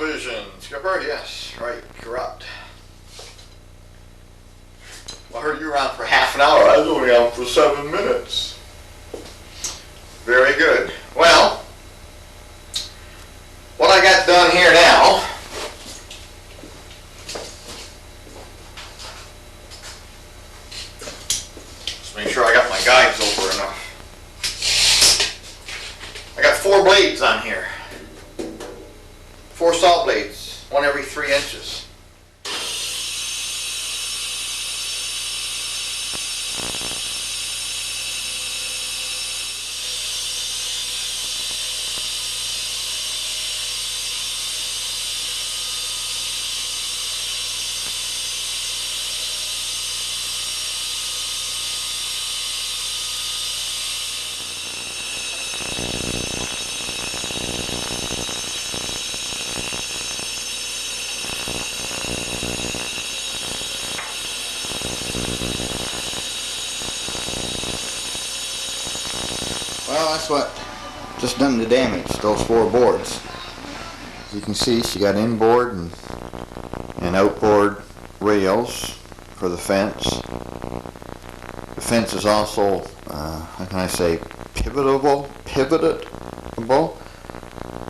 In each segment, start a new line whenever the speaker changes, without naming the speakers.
television. Skipper, yes, right, corrupt. Well, I heard you were on for half an hour. I was only on for 7 minutes. Very good. Well, what I got done here now, let's make sure I got my guides over enough. I got 4 blades on here. 4 saw blades, one every 3 inches. Well, that's what just done the damage, those 4 boards. As you can see, she got inboard and outboard rails for the fence. The fence is also, how can I say, pivotable,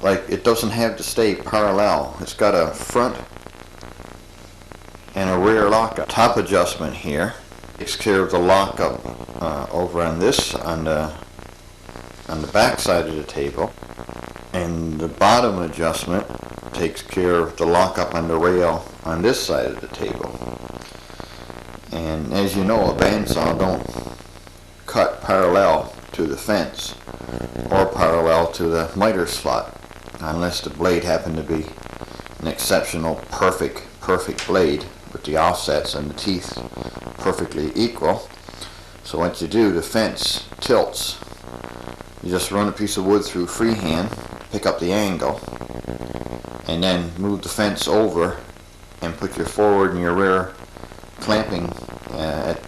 like it doesn't have to stay parallel. It's got a front and a rear lockup. Top adjustment here takes care of the lockup over on this, on the back side of the table, and the bottom adjustment takes care of the lockup on the rail on this side of the table. And as you know, a bandsaw don't cut parallel to the fence or parallel to the miter slot unless the blade happened to be an exceptional perfect blade with the offsets and the teeth perfectly equal. So what you do, the fence tilts. You just run a piece of wood through freehand, pick up the angle, and then move the fence over and put your forward and your rear clamping at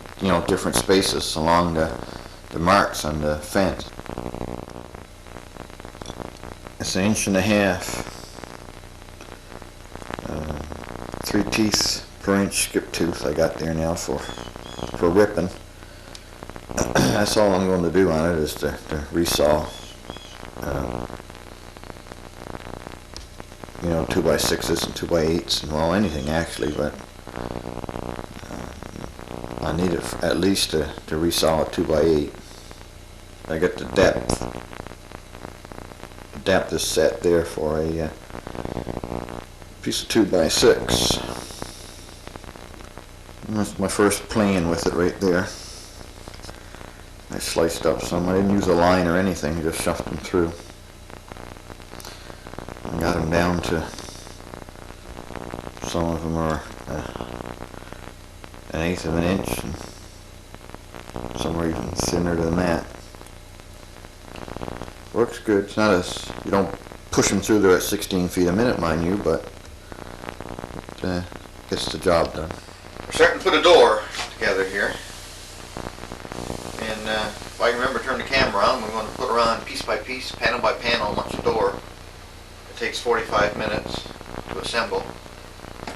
different spaces along the marks on the fence. It's 1.5 inches, 3 teeth per inch skip tooth I got there now for ripping. That's all I'm going to do on it, is to resaw 2x6s and 2x8s, and well, anything actually, but I need it at least to resaw a 2x8. I got the depth is set there for a piece of 2x6. That's my first playing with it right there. I sliced up some. I didn't use a line or anything, I just shoved them through. I got them down to, some of them are 1/8 of an inch, and some are even thinner than that. Works good. It's not as, you don't push them through there at 16 feet a minute, mind you, but it gets the job done. We're starting to put a door together here. And if I can remember to turn the camera on, we're going to put her on piece by piece, panel by panel, once a door. It takes 45 minutes to assemble,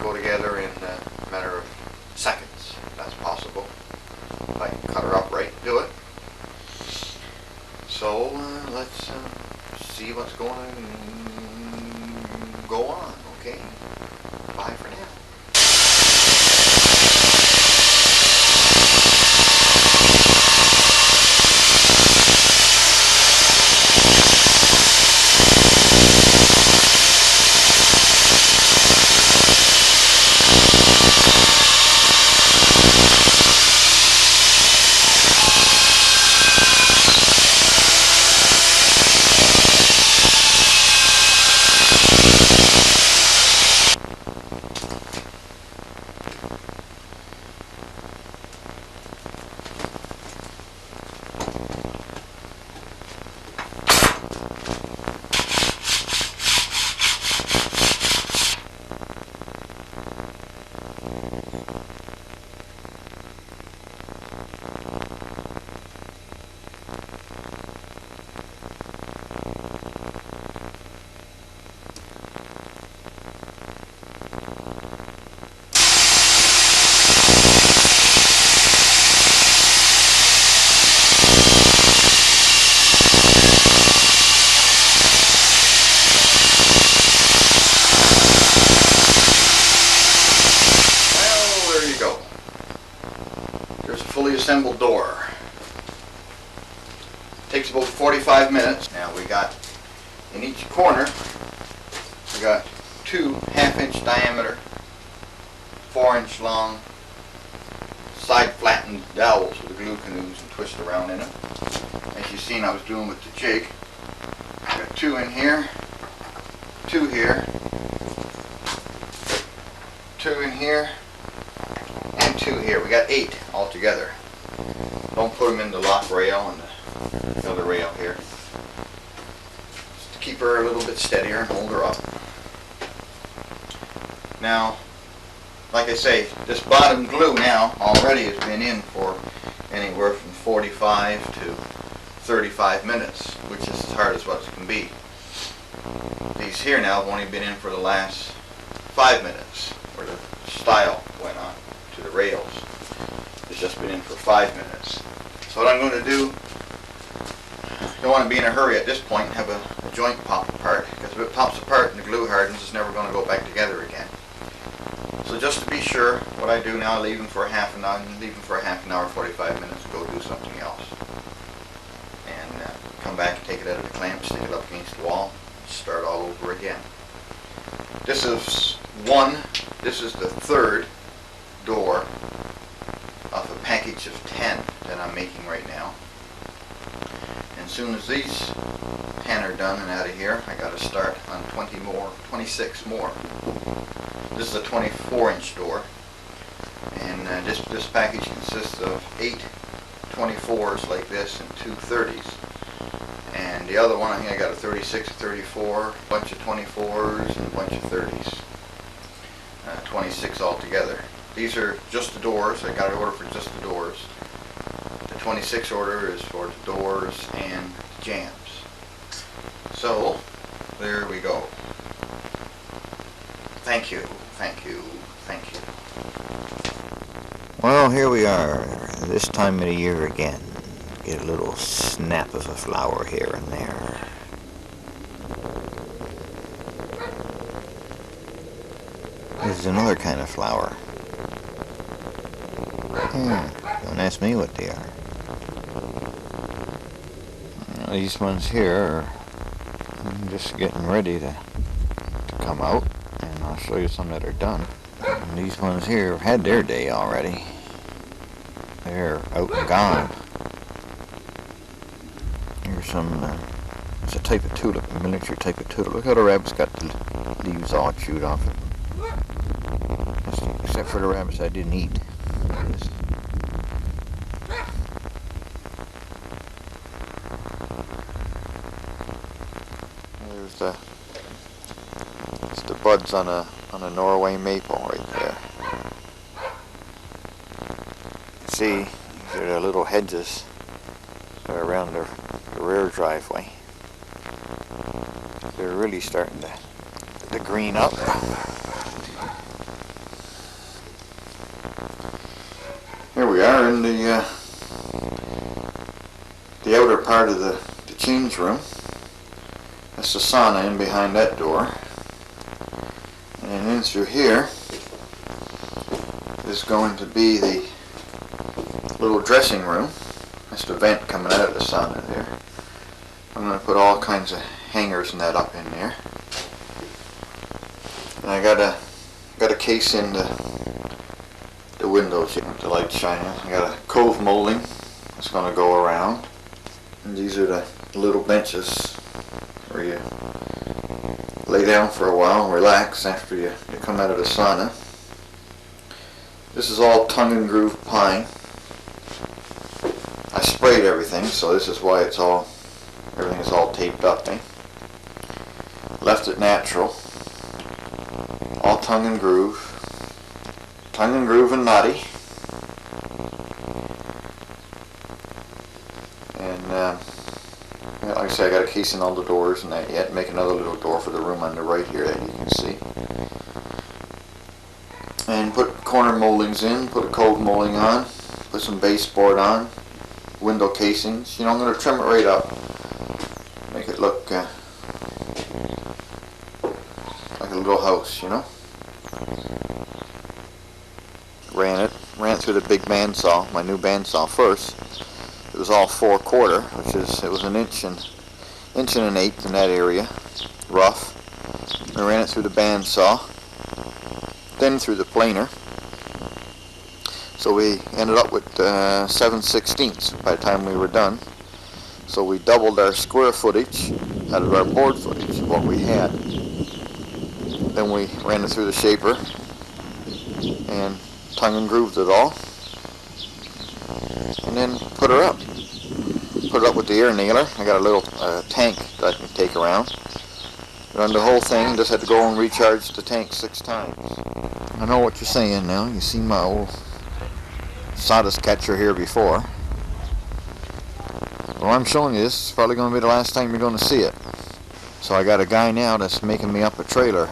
go together in a matter of seconds, if that's possible. If I can cut her up right and do it. So let's see what's going to go on, okay? Bye for now. 45 minutes. Now we got, in each corner, we got 2 half-inch diameter, 4-inch long, side flattened dowels with the glue canoes and twist around in them. As you've seen I was doing with the jig. I got 2 in here, 2 here, 2 in here, and 2 here. We got 8 altogether. Don't put them in the lock rail and the other rail here. Just to keep her a little bit steadier and hold her up. Now, like I say, this bottom glue now already has been in for anywhere from 45 to 35 minutes, which is as hard as what it can be. These here now have only been in for the last 5 minutes, where the stile went on to the rails. It's just been in for 5 minutes. So what I'm going to do, don't want to be in a hurry at this point and have a joint pop apart, because if it pops apart and the glue hardens, it's never going to go back together again. So just to be sure, what I do now, leave them for half an hour, 45 minutes, and go do something else. And come back and take it out of the clamp, stick it up against the wall, and start all over again. This is the 3rd door of a package of 10 that I'm making right now. And as soon as these 10 are done and out of here, I got to start on 26 more. This is a 24-inch door, and this package consists of 8 24s like this and 2 30s. And the other one, I think I got a 36, 34, a bunch of 24s, and a bunch of 30s. 26 altogether. These are just the doors. I got an order for just the doors. The 26 order is for the doors and the jambs. So, there we go. Thank you, thank you, thank you.
Well, here we are, this time of the year again. Get a little snap of a flower here and there. This is another kind of flower. Don't ask me what they are. These ones here are just getting ready to come out, and I'll show you some that are done. And these ones here have had their day already. They're out and gone. Here's some, it's a type of tulip, a miniature type of tulip. Look how the rabbit's got the leaves all chewed off it. Except for the rabbits I didn't eat. There's the buds on a Norway maple right there. See, these are the little hedges that are around the rear driveway. They're really starting to green up.
Here we are in the outer part of the change room. That's the sauna in behind that door. And then in through here is going to be the little dressing room. That's the vent coming out of the sauna there. I'm going to put all kinds of hangers and that up in there. And I got a case in the windows here with the light shining. I got a cove molding that's going to go around. And these are the little benches where you lay down for a while and relax after you come out of the sauna. This is all tongue and groove pine. I sprayed everything, so this is why everything is all taped up. Left it natural. All tongue and groove. Tongue and groove and knotty. And like I said, I got a case in all the doors and that yet. Make another little door for the room on the right here that you can see. And put corner moldings in, put a cove molding on, put some baseboard on, window casings. You know, I'm going to trim it right up. Make it look like a little house, you know. Ran through the big bandsaw, my new bandsaw first. It was all 4/4, it was 1 inch and
inch and an eighth in that area, rough. I ran it through the bandsaw, then through the planer. So we ended up with 7/16 by the time we were done. So we doubled our square footage out of our board footage of what we had. Then we ran it through the shaper and tongue and grooved it all. And then put her up. Put it up with the air nailer. I got a little tank that I can take around. Run the whole thing, just had to go and recharge the tank 6 times. I know what you're saying now. You seen my old sawdust catcher here before. Well, I'm showing you this. It's probably going to be the last time you're going to see it. So I got a guy now that's making me up a trailer.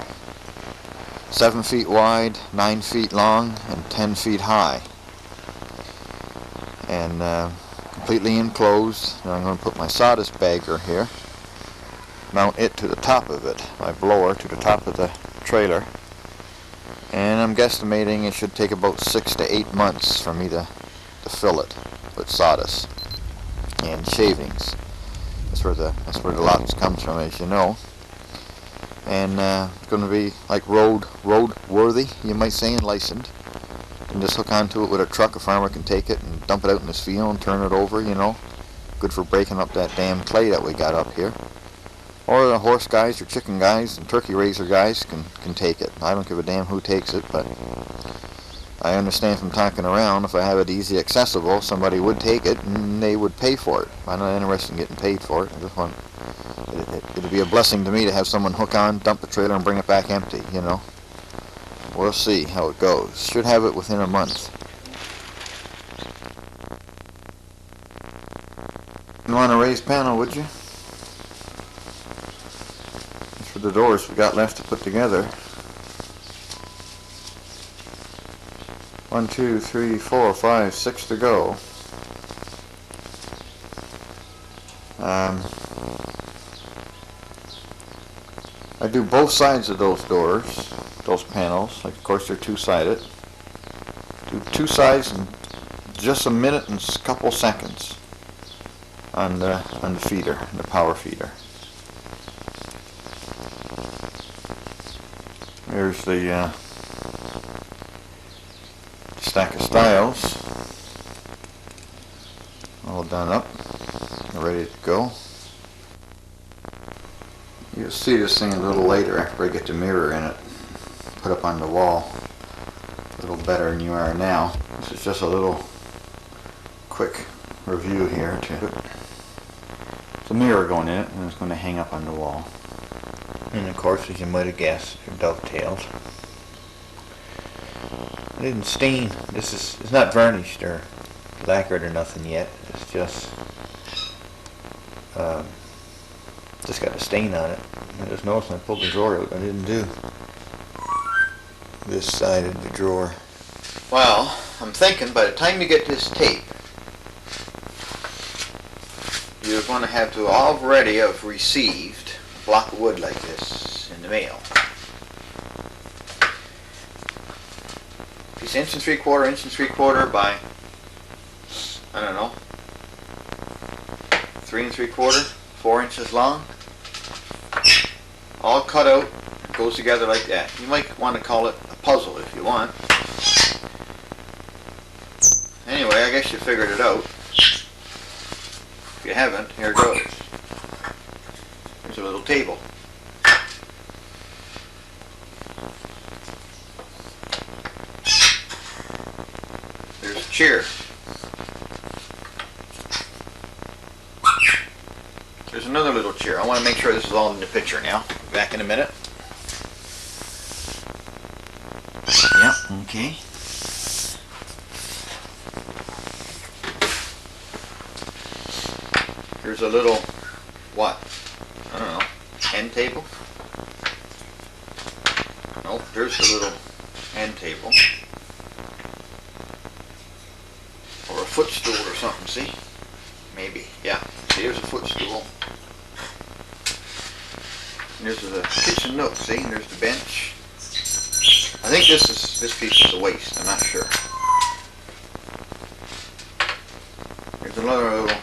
7 feet wide, 9 feet long, and 10 feet high. And completely enclosed. Now I'm going to put my sawdust bagger here. Mount it to the top of it, my blower to the top of the trailer, and I'm guesstimating it should take about 6 to 8 months for me to fill it with sawdust and shavings. That's where the lots comes from, as you know. And it's going to be like road worthy, you might say, and licensed. And just hook onto it with a truck. A farmer can take it and dump it out in his field and turn it over, you know. Good for breaking up that damn clay that we got up here. Or the horse guys or chicken guys and turkey raiser guys can take it. I don't give a damn who takes it, but I understand from talking around, if I have it easy accessible, somebody would take it and they would pay for it. I'm not interested in getting paid for it. I just want it'd be a blessing to me to have someone hook on, dump the trailer, and bring it back empty, you know. We'll see how it goes. Should have it within a month. You want a raised panel, would you? For the doors we got left to put together. 1, 2, 3, 4, 5, 6 to go. I do both sides of those doors, those panels. Like, of course, they're two-sided. Do 2 sides in just a minute and a couple seconds on the feeder, the power feeder. There's the stack of stiles, all done up, ready to go. You'll see this thing a little later after I get the mirror in it, put up on the wall, a little better than you are now. This is just a little quick review here. There's a mirror going in it, and it's going to hang up on the wall. And of course, as you might have guessed, they're dovetailed. I didn't stain. It's not varnished or lacquered or nothing yet. It's just got a stain on it. I just noticed when I pulled the drawer out, I didn't do this side of the drawer. Well, I'm thinking by the time you get this tape, you're going to have to already have received a block of wood like this in the mail. Piece 1 3/4, 1 3/4 by, I don't know, 3 3/4, 4 inches long. All cut out, goes together like that. You might want to call it a puzzle if you want. Anyway, I guess you figured it out. If you haven't, here it goes. Here's a little table. There's a chair. There's another little chair. I want to make sure this is all in the picture now. Back in a minute. Yep, okay. Here's a little, what? I don't know, end table? Nope, there's the little end table. Or a footstool or something, see? Maybe, yeah. See, there's a footstool. And there's the kitchen nook, see? And there's the bench. I think this piece is a waste, I'm not sure. There's another little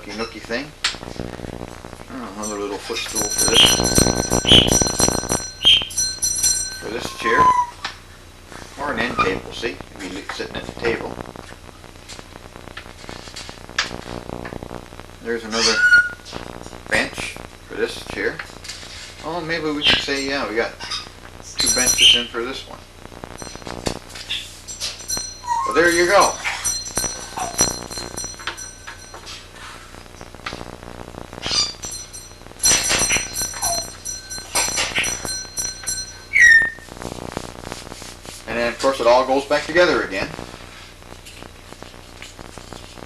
nooky thing.
little footstool for this chair, or an end table. See, if you're sitting at the table. There's another bench for this chair. Oh, maybe we can say, yeah, we got 2 benches in for this one. Well, there you go. And then, of course, it all goes back together again.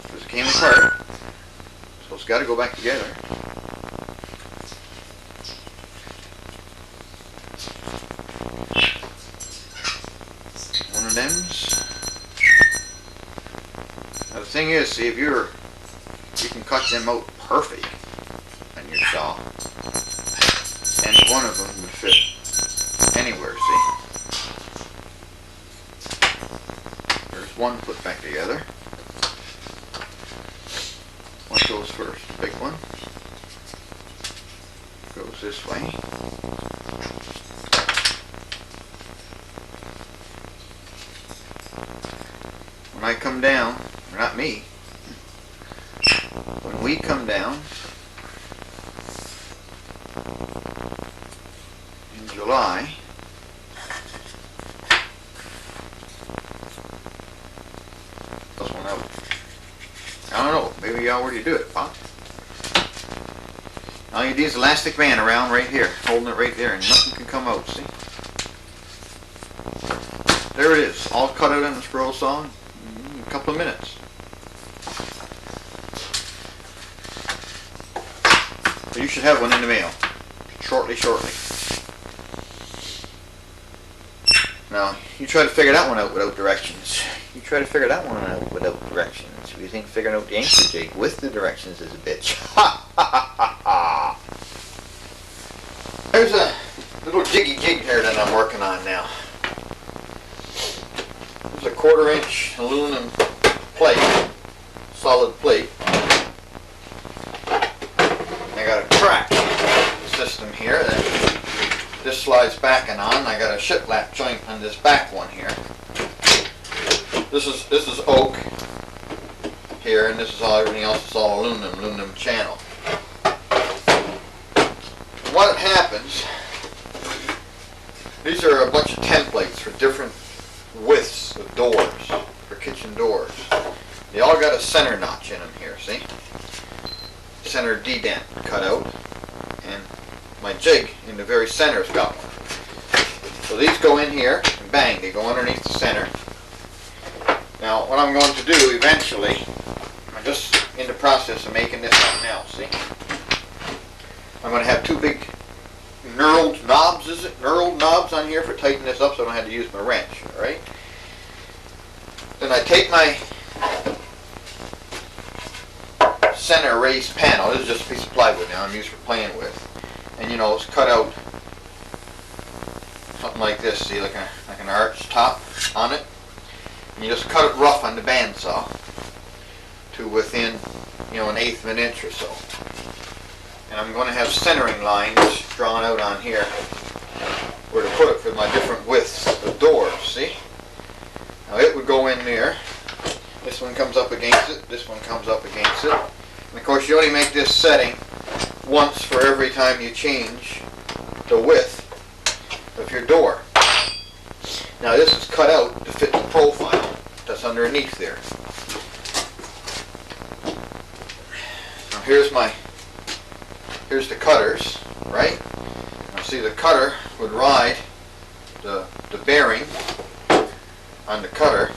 Because it came apart. So it's got to go back together. One of them's. Now the thing is, see, if you can cut them out perfect on your saw. Any one of them would fit anywhere, see? There's one put back together. What goes first? The big one goes this way. When I come down, or not me, when we come down in July, this one out. I don't know, maybe you already do it, Pop. All you do is elastic band around right here, holding it right there, and nothing can come out, see? There it is, all cut out on the scroll saw in a couple of minutes. So you should have one in the mail, shortly. Now, you try to figure that one out without directions. You try to figure that one out without directions. If you think figuring out the anchor jig with the directions is a bitch. Ha ha ha ha ha! There's a little jiggy jig here that I'm working on now. There's a 1/4 inch aluminum plate, solid plate. I got a track system here that this slides back and on. I got a shiplap joint on this back one here. This is oak here, and this is all, everything else is all aluminum channel. What happens, these are a bunch of templates for different widths of doors, for kitchen doors. They all got a center notch in them here, see? Center D-dent cut out, and my jig in the very center's got one. So these go in here, and bang, they go underneath the center. Now, what I'm going to do eventually, I'm just in the process of making this up now, see? I'm going to have 2 big knurled knobs, is it? Knurled knobs on here for tightening this up so I don't have to use my wrench, alright? Then I take my center raised panel, this is just a piece of plywood now I'm used for playing with, and you know, it's cut out something like this, see, like an arch top on it, and you just cut it rough on the bandsaw to within, you know, 1/8 of an inch or so. And I'm going to have centering lines drawn out on here where to put it for my different widths of doors, see? Now it would go in there. This one comes up against it, this one comes up against it. And of course you only make this setting once for every time you change the width of your door. Now this is cut out to fit the profile that's underneath there. Now here's the cutters, right? Now see, the cutter would ride the bearing on the cutter.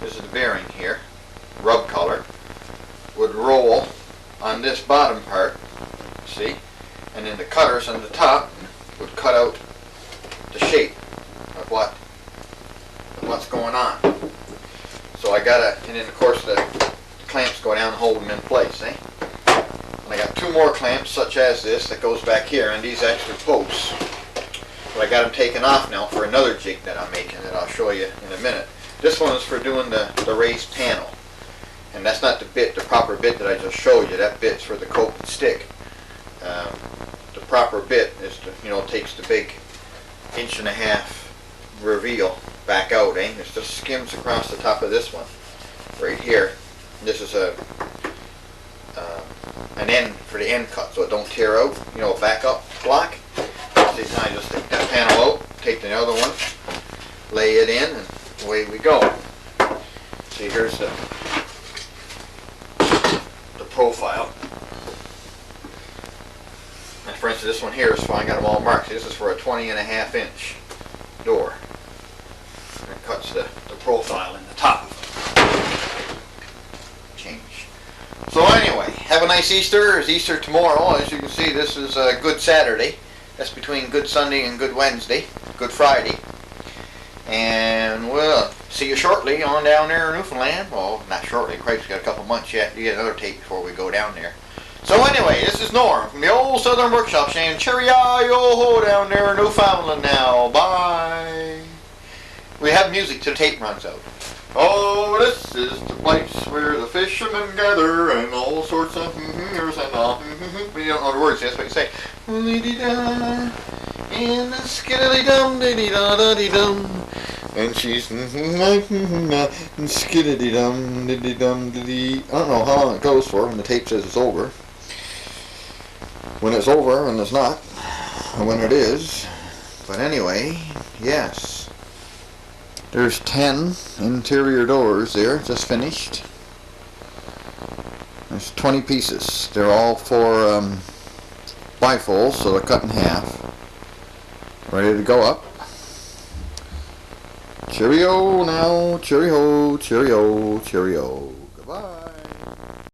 This is the bearing here, rub collar, would roll on this bottom part, see? And then the cutters on the top would cut out the shape of what's going on. So I gotta, and then of course the clamps go down and hold them in place, see? And I got 2 more clamps such as this that goes back here and these extra posts. But I got them taken off now for another jig that I'm making that I'll show you in a minute. This one is for doing the raised panel. And that's not the proper bit that I just showed you. That bit's for the cope and stick. upper bit is to, you know, takes the big 1.5-inch reveal back out, eh? It just skims across the top of this one right here. This is an end for the end cut, so it don't tear out, you know, back up block. See, I just take that panel out, take the other one, lay it in, and away we go. See, here's the profile. And for instance, this one here is fine, I got them all marked. This is for a 20.5-inch door. And it cuts the profile in the top. Change. So anyway, have a nice Easter. It's Easter tomorrow. As you can see, this is Good Saturday. That's between Good Sunday and Good Wednesday, Good Friday. And we'll see you shortly on down there in Newfoundland. Well, not shortly, Craig's got a couple months yet to get another tape before we go down there. So anyway, this is Norm from the old Southern Workshop saying cheerio ho down there in Newfoundland now. Bye. We have music till the tape runs out. Oh, this is the place where the fishermen gather and all sorts of here's and all. We don't know the words, that's what you say. And the skiddly dum diddy da da dee dum. And she's skiddly dum diddy dum diddy. I don't know how long it goes for when the tape says it's over. When it's over and it's not. And when it is. But anyway, yes. There's 10 interior doors there, just finished. There's 20 pieces. They're all for bifolds, so they're cut in half. Ready to go up. Cheerio now, cheerio, cheerio, cheerio.